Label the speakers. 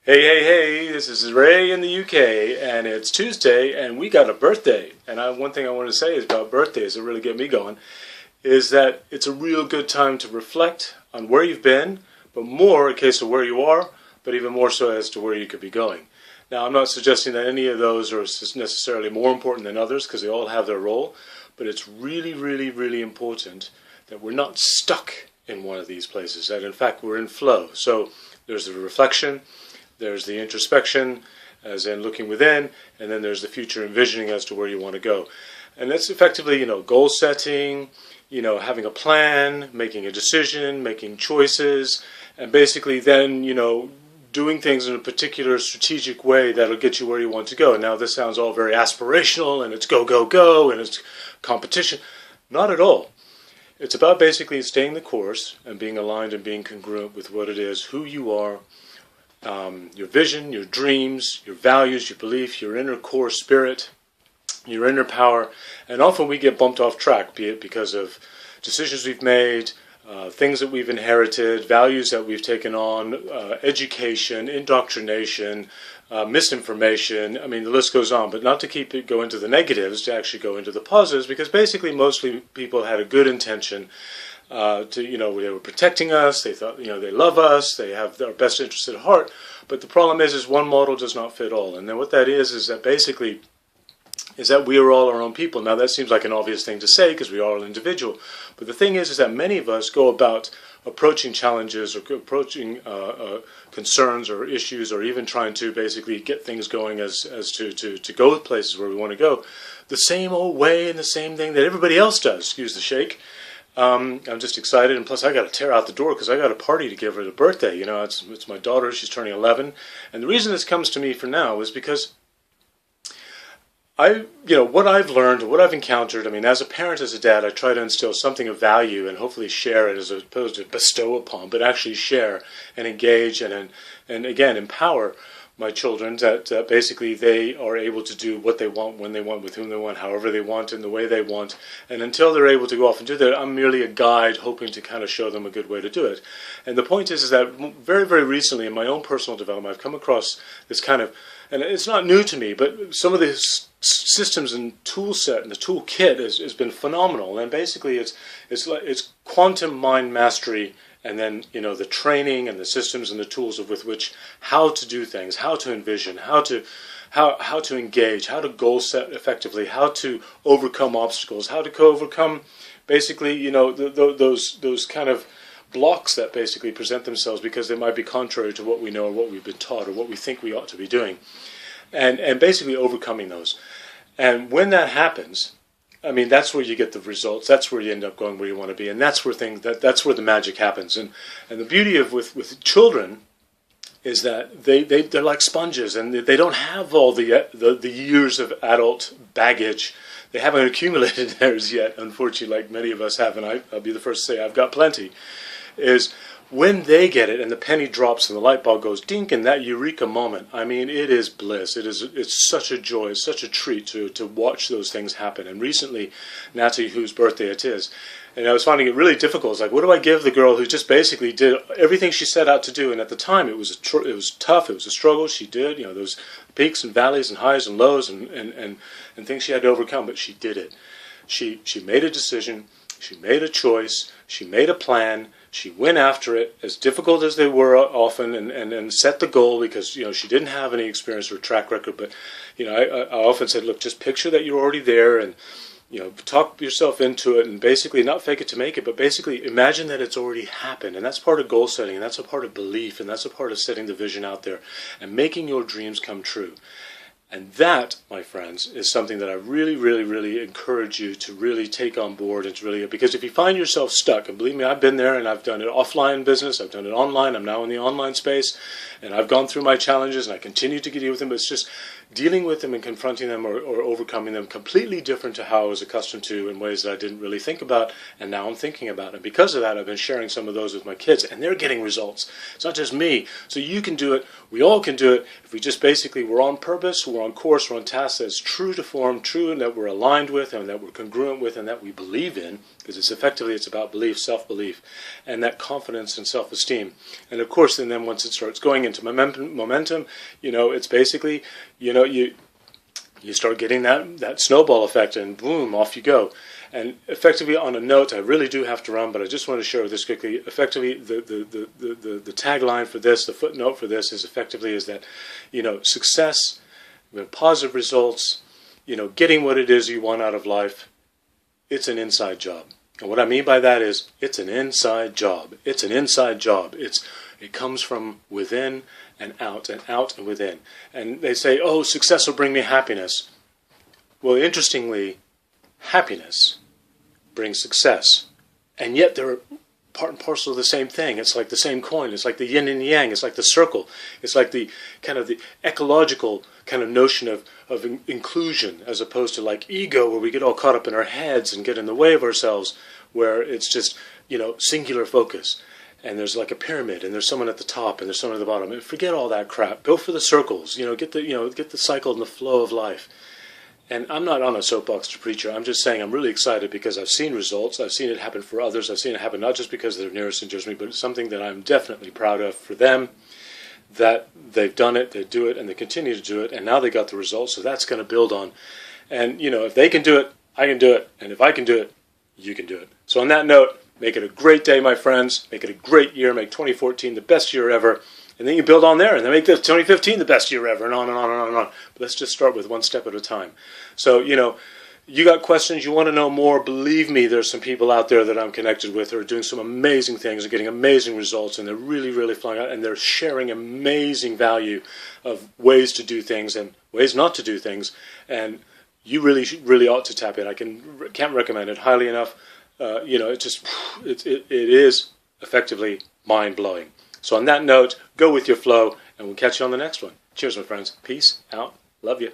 Speaker 1: Hey, hey, hey, this is Ray in the UK, and it's Tuesday, and we got a birthday. And one thing I want to say is about birthdays that really get me going, is that it's a real good time to reflect on where you've been, but more a case of where you are, but even more so as to where you could be going. Now, I'm not suggesting that any of those are necessarily more important than others, because they all have their role, but it's really, really, really important that we're not stuck in one of these places, that in fact we're in flow. So there's the reflection, there's the introspection, as in looking within, and then there's the future envisioning as to where you want to go. And that's effectively, goal setting, having a plan, making a decision, making choices, and basically then, doing things in a particular strategic way that'll get you where you want to go. Now, this sounds all very aspirational, and it's go, go, go, and it's competition. Not at all. It's about basically staying the course and being aligned and being congruent with what it is, who you are, your vision, your dreams, your values, your belief, your inner core spirit, your inner power. And often we get bumped off track, be it because of decisions we've made, things that we've inherited, values that we've taken on, education, indoctrination, misinformation. I mean, the list goes on, but not to go into the negatives, to actually go into the positives, because basically mostly people had a good intention. They were protecting us, they thought, they love us, they have our best interest at heart, but the problem is one model does not fit all. And then what that is that basically is that we are all our own people. Now that seems like an obvious thing to say because we are all individual, but the thing is that many of us go about approaching challenges or approaching concerns or issues, or even trying to basically get things going as to go places where we want to go, the same old way and the same thing that everybody else does. Excuse the shake. I'm just excited, and plus I got to tear out the door because I got a party to give her the birthday. It's my daughter. She's turning 11, and the reason this comes to me for now is because what I've learned, what I've encountered. I mean, as a parent, as a dad, I try to instill something of value and hopefully share it, as opposed to bestow upon, but actually share and engage and again empower my children, that basically they are able to do what they want, when they want, with whom they want, however they want, in the way they want. And until they're able to go off and do that, I'm merely a guide hoping to kind of show them a good way to do it. And the point is that very, very recently in my own personal development, I've come across this kind of, and it's not new to me, but some of the systems and tool set and the toolkit has been phenomenal. And basically it's quantum mind mastery. And then, the training and the systems and the tools with which how to do things, how to envision, how to engage, how to goal set effectively, how to overcome obstacles, how to overcome basically, those kind of blocks that basically present themselves because they might be contrary to what we know or what we've been taught or what we think we ought to be doing. And basically overcoming those. And when that happens, I mean, that's where you get the results. That's where you end up going where you want to be, and that's where that's where the magic happens. And the beauty of with children is that they're like sponges, and they don't have all the years of adult baggage. They haven't accumulated theirs yet, unfortunately, like many of us have. And I'll be the first to say I've got plenty. Is when they get it and the penny drops and the light bulb goes dink, in that eureka moment, I mean, it is bliss. It's such a joy, it's such a treat to watch those things happen. And recently, Natalie, whose birthday it is, and I was finding it really difficult. It's like, what do I give the girl who just basically did everything she set out to do? And at the time, it was tough, it was a struggle. She did, those peaks and valleys and highs and lows and things she had to overcome, but she did it. She made a decision, she made a choice, she made a plan. She went after it, as difficult as they were often, and set the goal because, she didn't have any experience or track record. But, I often said, look, just picture that you're already there and, talk yourself into it and basically not fake it to make it, but basically imagine that it's already happened. And that's part of goal setting, and that's a part of belief, and that's a part of setting the vision out there and making your dreams come true. And that, my friends, is something that I really, really, really encourage you to really take on board. And to really, because if you find yourself stuck, and believe me, I've been there, and I've done it offline business, I've done it online, I'm now in the online space, and I've gone through my challenges, and I continue to deal with them, but it's just dealing with them and confronting them or overcoming them completely different to how I was accustomed to in ways that I didn't really think about, and now I'm thinking about. And because of that, I've been sharing some of those with my kids, and they're getting results. It's not just me. So you can do it. We all can do it if we just basically, we're on purpose, we're we're on course, we're on task that's true to form, true, and that we're aligned with, and that we're congruent with, and that we believe in, because it's about belief, self-belief, and that confidence and self-esteem. And of course, and then once it starts going into momentum, it's basically, you start getting that snowball effect, and boom, off you go. And effectively, on a note, I really do have to run, but I just want to share this quickly. Effectively, the tagline for this, the footnote for this, is that, success, positive results, getting what it is you want out of life, it's an inside job. And what I mean by that is, it's an inside job. It's an inside job. It comes from within and out and within. And they say, oh, success will bring me happiness. Well, interestingly, happiness brings success, and yet they're part and parcel of the same thing. It's like the same coin. It's like the yin and yang. It's like the circle. It's like the kind of the ecological kind of notion of inclusion, as opposed to like ego, where we get all caught up in our heads and get in the way of ourselves, where it's just singular focus. And there's like a pyramid, and there's someone at the top, and there's someone at the bottom. And forget all that crap. Go for the circles. Get the cycle and the flow of life. And I'm not on a soapbox preacher. I'm just saying I'm really excited because I've seen results. I've seen it happen for others. I've seen it happen not just because they're nearest and dearest to me, but it's something that I'm definitely proud of for them, that they've done it, they do it, and they continue to do it, and now they got the results, so that's going to build on. And, if they can do it, I can do it. And if I can do it, you can do it. So on that note, make it a great day, my friends. Make it a great year. Make 2014 the best year ever. And then you build on there, and then make 2015 the best year ever, and on and on and on and on. But let's just start with one step at a time. So, you got questions, you want to know more, believe me, there's some people out there that I'm connected with who are doing some amazing things, are getting amazing results, and they're really, really flying out, and they're sharing amazing value of ways to do things and ways not to do things. And you really ought to tap in. I can't recommend it highly enough. It is effectively mind-blowing. So on that note, go with your flow, and we'll catch you on the next one. Cheers, my friends. Peace out. Love you.